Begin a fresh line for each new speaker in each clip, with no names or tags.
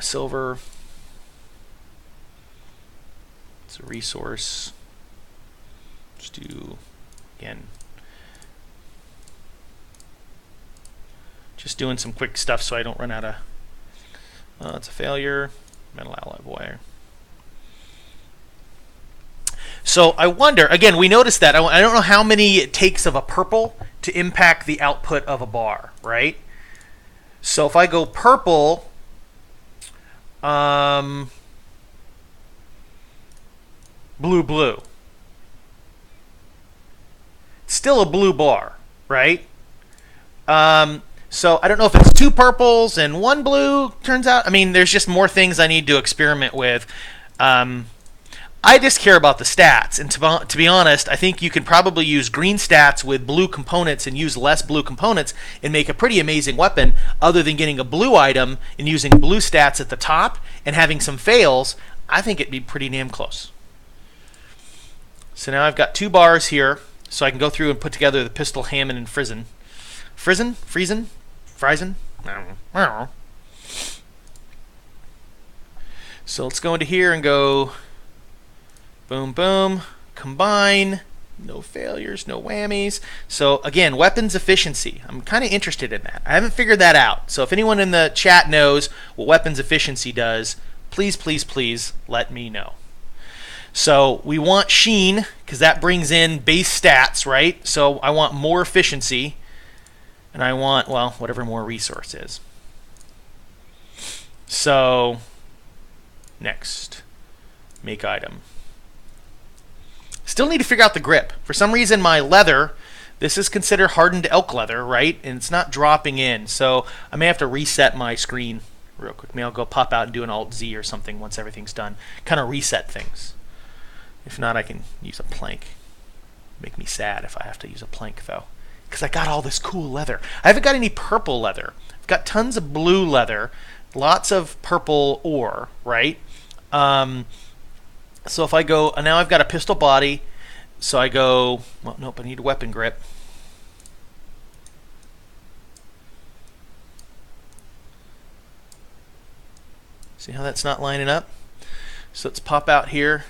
Silver. It's a resource. Let's do, again, just doing some quick stuff so I don't run out of, it's a failure. Metal alloy wire. So I wonder, again, we noticed that. I don't know how many it takes of a purple to impact the output of a bar, right? So if I go purple, blue, blue. Still a blue bar, right? So I don't know if it's two purples and one blue, turns out. I mean, there's just more things I need to experiment with. I just care about the stats, and to be honest, I think you can probably use green stats with blue components and use less blue components and make a pretty amazing weapon, other than getting a blue item and using blue stats at the top and having some fails. I think it'd be pretty damn close. So now I've got 2 bars here, so I can go through and put together the pistol, Hammond, and Frizen. Frizen? I don't know. So let's go into here and go boom, boom, combine, no failures, no whammies. So again, weapons efficiency. I'm kind of interested in that. I haven't figured that out. So if anyone in the chat knows what weapons efficiency does, please, please, please let me know. So we want sheen, because that brings in base stats, right? So I want more efficiency, and I want, well, whatever more resource is. So next, make item. Still need to figure out the grip. For some reason, my leather, this is considered hardened elk leather, right? And it's not dropping in. So I may have to reset my screen real quick. Maybe I'll go pop out and do an Alt-Z or something once everything's done. Kind of reset things. If not, I can use a plank. Make me sad if I have to use a plank, though. Because I got all this cool leather. I haven't got any purple leather. I've got tons of blue leather. Lots of purple ore, right? So if I go, now I've got a pistol body, so I go, well, nope, I need a weapon grip. See how that's not lining up? So let's pop out here.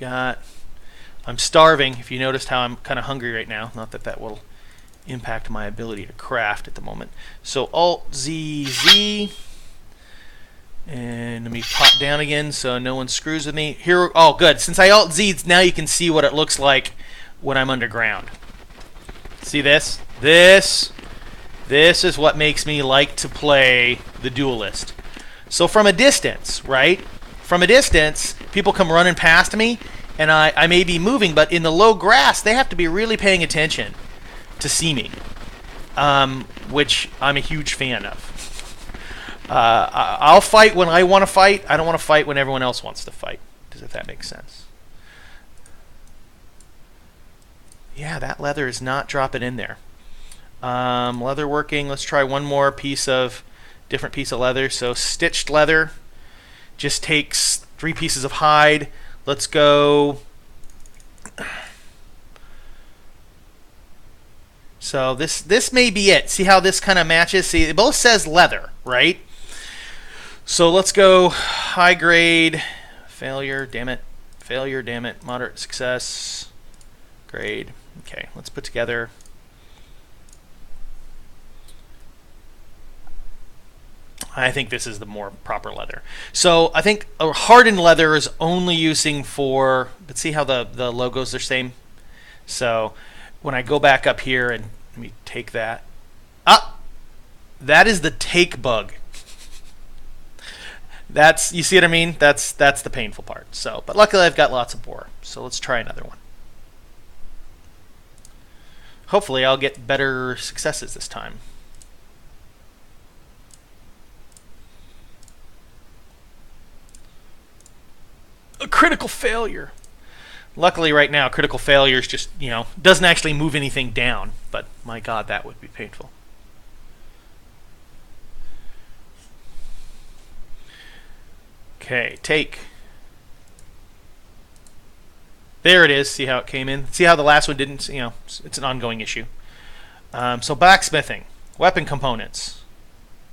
I'm starving, if you noticed how I'm kind of hungry right now. Not that that will impact my ability to craft at the moment. So Alt-Z-Z. And let me pop down again so no one screws with me. Here, oh, good. Since I Alt-Z, now you can see what it looks like when I'm underground. See this? This is what makes me like to play the Duelist. So from a distance, right? From a distance, people come running past me, and I may be moving, but in the low grass, they have to be really paying attention to see me, which I'm a huge fan of. I'll fight when I want to fight. I don't want to fight when everyone else wants to fight. If that makes sense. Yeah, that leather is not dropping in there. Leather working. Let's try one more different piece of leather. So stitched leather just takes 3 pieces of hide. Let's go. So this may be it. See how this kind of matches? See, it both says leather, right? So let's go high grade, failure, damn it, moderate success, grade. Okay, let's put together. I think this is the more proper leather. So I think a hardened leather is only using for, but see how the logos are the same? So when I go back up here and let me take that. That is the take bug. You see what I mean? That's the painful part. So, but luckily I've got lots of ore. So let's try another one. Hopefully I'll get better successes this time. A critical failure. Luckily right now critical failure is just, doesn't actually move anything down, but my God, that would be painful. Okay, take. There it is. See how it came in? See how the last one didn't? It's an ongoing issue. So blacksmithing, weapon components,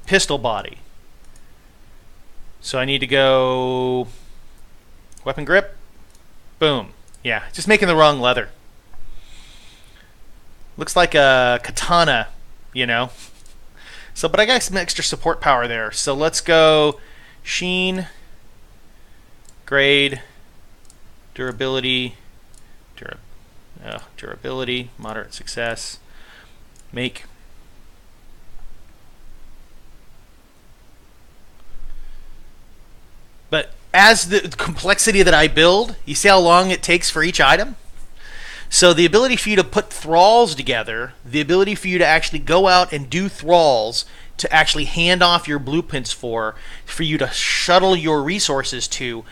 pistol body. So I need to go weapon grip. Boom. Yeah, just making the wrong leather. Looks like a katana, you know. So, but I got some extra support power there. So let's go sheen, grade, durability, durability, moderate success, make. But as the complexity that I build, you see how long it takes for each item? So the ability for you to put thralls together, the ability for you to actually go out and do thralls, to actually hand off your blueprints for you to shuttle your resources to,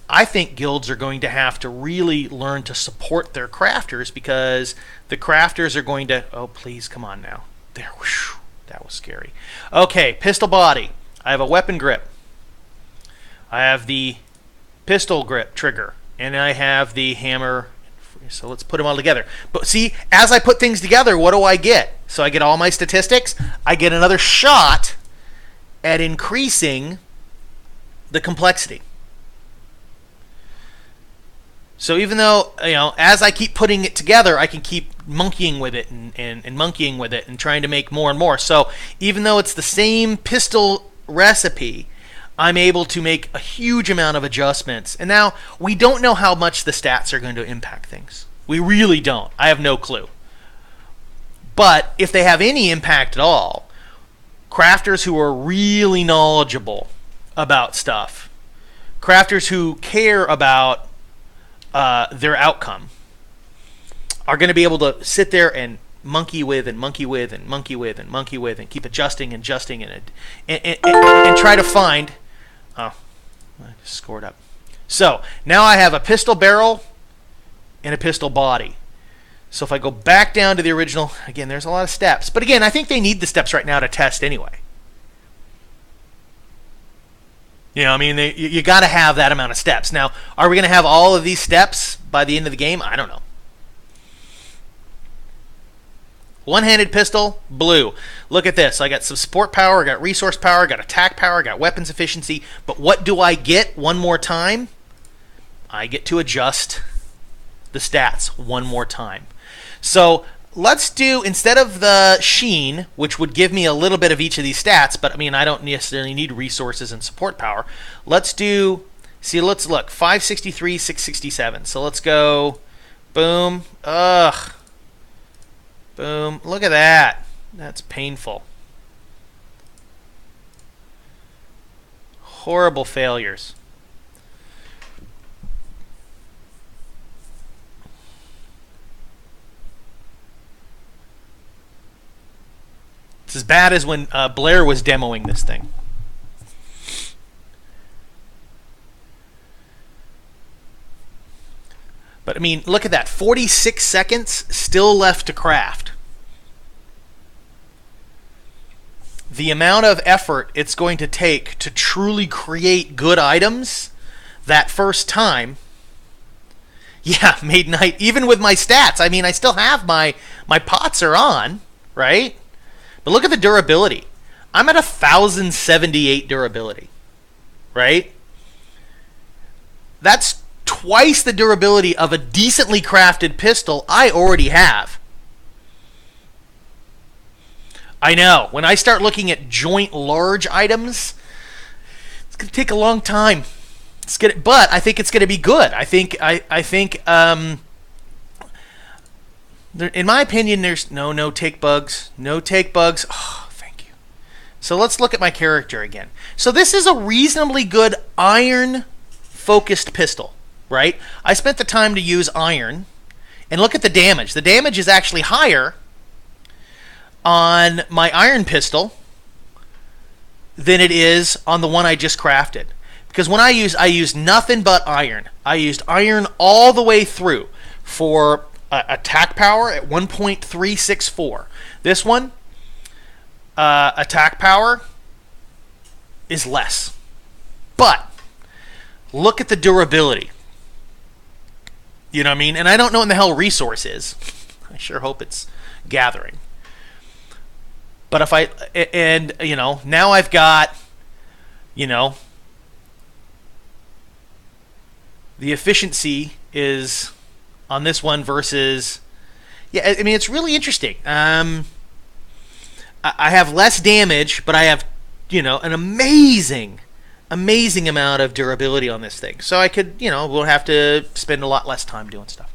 I think guilds are going to have to really learn to support their crafters, because the crafters are going to... Oh, please, come on now. There, whew, that was scary. Okay, pistol body. I have a weapon grip. I have the pistol grip trigger, and I have the hammer. So let's put them all together. But see, as I put things together, what do I get? So I get all my statistics. I get another shot at increasing the complexity. So even though, as I keep putting it together, I can keep monkeying with it and monkeying with it and trying to make more and more. So even though it's the same pistol recipe, I'm able to make a huge amount of adjustments. And now, we don't know how much the stats are going to impact things. We really don't. I have no clue. But if they have any impact at all, crafters who are really knowledgeable about stuff, crafters who care about their outcome, are going to be able to sit there and monkey with and monkey with and monkey with and monkey with and keep adjusting and adjusting and try to find... Oh, I just scored up. So now I have a pistol barrel and a pistol body. So if I go back down to the original, again, there's a lot of steps. But again, I think they need the steps right now to test anyway. You got to have that amount of steps. Now, are we going to have all of these steps by the end of the game? I don't know. One-handed pistol, blue. Look at this. I got some support power, I got resource power, I got attack power, I got weapons efficiency. But what do I get one more time? I get to adjust the stats one more time. So let's do, instead of the sheen, which would give me a little bit of each of these stats, but I don't necessarily need resources and support power. Let's do, let's look, 563, 667. So let's go, boom, boom. Look at that. That's painful. Horrible failures. It's as bad as when Blair was demoing this thing. But look at that. 46 seconds still left to craft. The amount of effort it's going to take to truly create good items that first time. Yeah, made night. Even with my stats. I still have my pots are on, right? But look at the durability. I'm at 1,078 durability, right? That's twice the durability of a decently crafted pistol I already have. I know. When I start looking at joint large items, it's going to take a long time. But I think it's going to be good. I think in my opinion, there's no take bugs. No take bugs. Oh, thank you. So let's look at my character again. So this is a reasonably good iron-focused pistol. Right? I spent the time to use iron, and look at the damage. The damage is actually higher on my iron pistol than it is on the one I just crafted. Because when I used nothing but iron. I used iron all the way through for attack power at 1.364. This one, attack power is less. But look at the durability. You know what I mean? And I don't know what the hell resource is. I sure hope it's gathering. But if now I've got, the efficiency is on this one versus. Yeah, I mean, it's really interesting. I have less damage, but I have, an amazing amount of durability on this thing. So I could, we'll have to spend a lot less time doing stuff.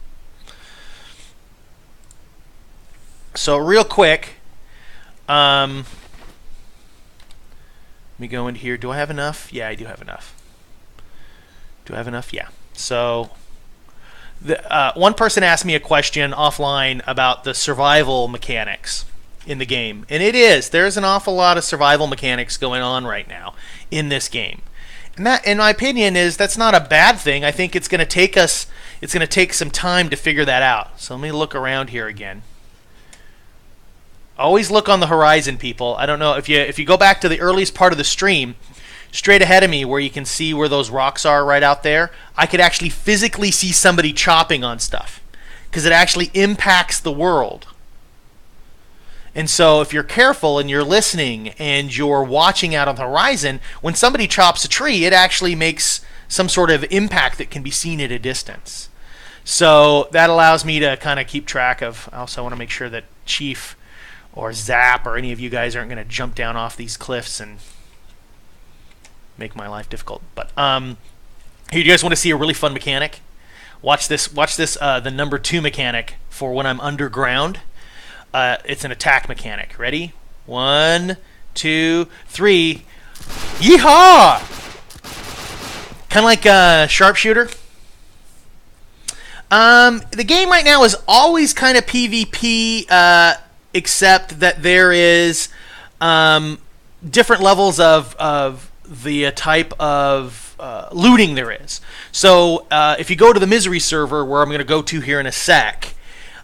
So real quick, let me go into here. Do I have enough? Yeah, I do have enough. Do I have enough? Yeah. So one person asked me a question offline about the survival mechanics in the game, and there's an awful lot of survival mechanics going on right now in this game, and that, in my opinion, that's not a bad thing. I think it's going to take some time to figure that out. So let me look around here again. Always look on the horizon, people. I don't know if you go back to the earliest part of the stream, straight ahead of me, where you can see where those rocks are right out there, I could actually physically see somebody chopping on stuff because it actually impacts the world. And so if you're careful and you're listening and you're watching out on the horizon, when somebody chops a tree, it actually makes some sort of impact that can be seen at a distance. So that allows me to kind of keep track of. I also want to make sure that Chief or Zap or any of you guys aren't going to jump down off these cliffs and make my life difficult. But here, you guys want to see a really fun mechanic? Watch this. The number 2 mechanic for when I'm underground. It's an attack mechanic. Ready? 1, 2, 3. Yeehaw! Kind of like a sharpshooter. The game right now is always kind of PvP, except that there is different levels of the type of looting there is. So if you go to the Misery server, where I'm going to go to here in a sec,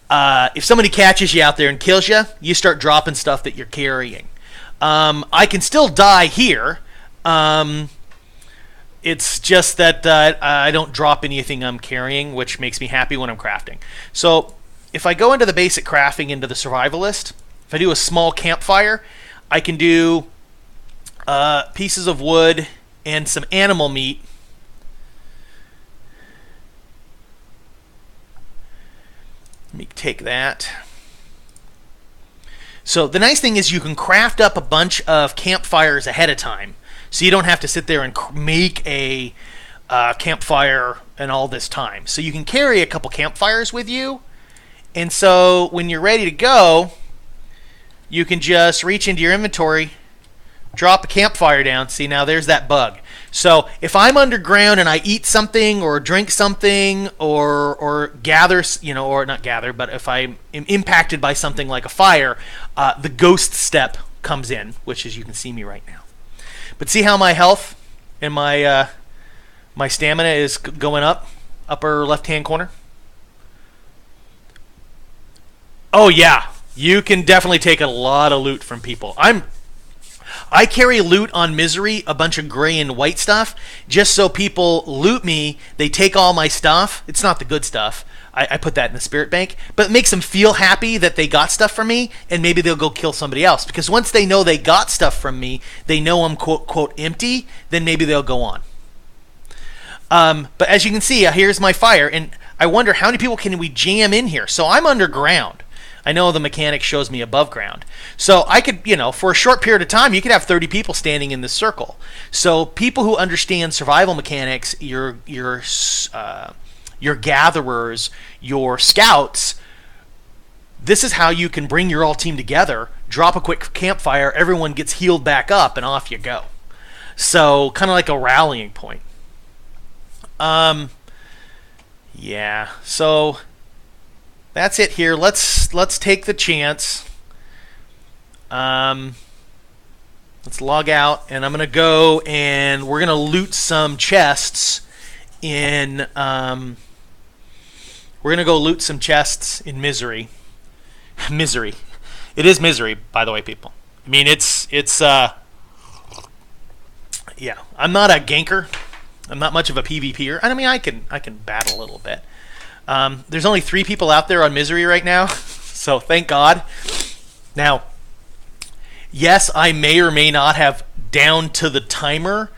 if somebody catches you out there and kills you, you start dropping stuff that you're carrying. I can still die here. It's just that I don't drop anything I'm carrying, which makes me happy when I'm crafting. So if I go into the basic crafting, into the survivalist, if I do a small campfire, I can do pieces of wood and some animal meat. Let me take that. So the nice thing is you can craft up a bunch of campfires ahead of time, so you don't have to sit there and make a campfire and all this time. So you can carry a couple campfires with you, and so when you're ready to go, you can just reach into your inventory, drop a campfire down. See, now there's that bug. So if I'm underground and I eat something or drink something or gather, or not gather, but if I'm impacted by something like a fire, the ghost step comes in, which is, you can see me right now. But see how my health and my stamina is going up, upper left-hand corner? Oh yeah, you can definitely take a lot of loot from people. I carry loot on Misery, a bunch of gray and white stuff, just so people loot me. They take all my stuff. It's not the good stuff. I put that in the spirit bank. But it makes them feel happy that they got stuff from me, and maybe they'll go kill somebody else. Because once they know they got stuff from me, they know I'm quote empty, then maybe they'll go on. But as you can see, here's my fire, and I wonder how many people can we jam in here. So I'm underground. I know the mechanic shows me above ground. So I could, for a short period of time, you could have 30 people standing in this circle. So people who understand survival mechanics, your gatherers, your scouts, this is how you can bring your all team together, drop a quick campfire, everyone gets healed back up, and off you go. So kind of like a rallying point. Yeah, so that's it here. Let's take the chance. Let's log out, and I'm gonna go and we're gonna loot some chests in. We're gonna go loot some chests in Misery. Misery. It is Misery, by the way, people. I mean, it's yeah. I'm not a ganker. I'm not much of a PvPer. I mean, I can battle a little bit. There's only 3 people out there on Misery right now, so thank God. Now, yes, I may or may not have down to the timer